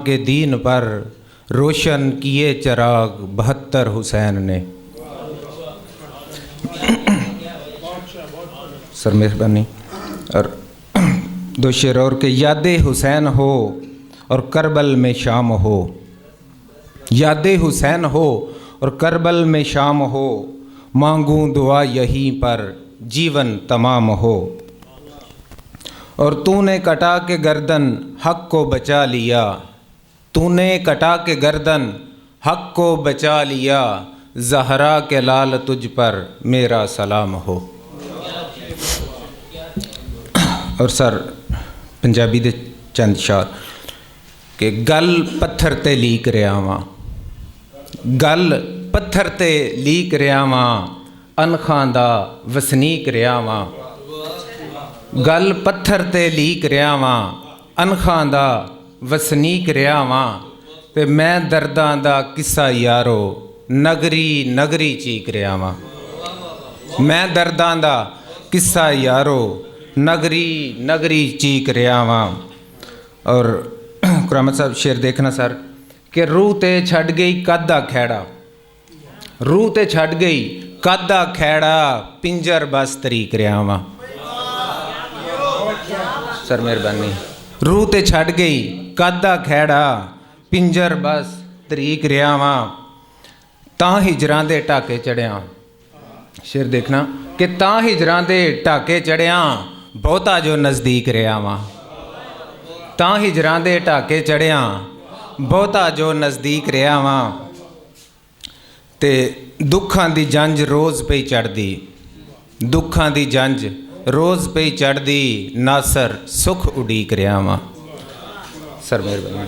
के दीन पर रोशन किए चिराग 72 हुसैन ने। सर मेहरबानी। और दो शेर और के यादे हुसैन हो और करबल में शाम हो, यादे हुसैन हो और करबल में शाम हो, मांगूं दुआ यहीं पर जीवन तमाम हो। और तूने कटा के गर्दन हक को बचा लिया, तूने कटा के गर्दन हक को बचा लिया, ज़हरा के लाल तुझ पर मेरा सलाम हो। और सर पंजाबी दे चंद शार कि गल पत्थर ते लीक रहा वां, गल पत्थर ते लीक रहा वां, अनखां दा वसनीक रहा वां। गल पत्थर ते लीक रहा वां, अनखां दा वसनीक रहा वां, ते मैं दर्दां दा किस्सा यारो नगरी नगरी चीक रहा वां। मैं दर्दां दा किस्सा यारो नगरी नगरी चीक रहा वां। और कुरामत साहब शेर देखना सर कि रूह ते छड़ गई कादा खैड़ा, रूह ते छड़ गई कादा खैड़ा, पिंजर बस तरीक रहा वां। सर मेहरबानी। रूह ते छड़ गई कादा खैड़ा, पिंजर बस तरीक रहा वां, तां हिजरां दे ढाके चढ़िया। शेर देखना कि तां हिजरां दे ढाके चढ़िया, बहुता जो नज़दीक रहा वां। तां हिजरां दे ढाके चढ़िया, बहुता जो नज़दीक रहा वां, ते दुखां दी जंज रोज़ पई चढ़दी, दुखां दी जंज रोज़ पई चढ़दी, नासर सुख उड़ीक रहा वां। सर मेहरबानी।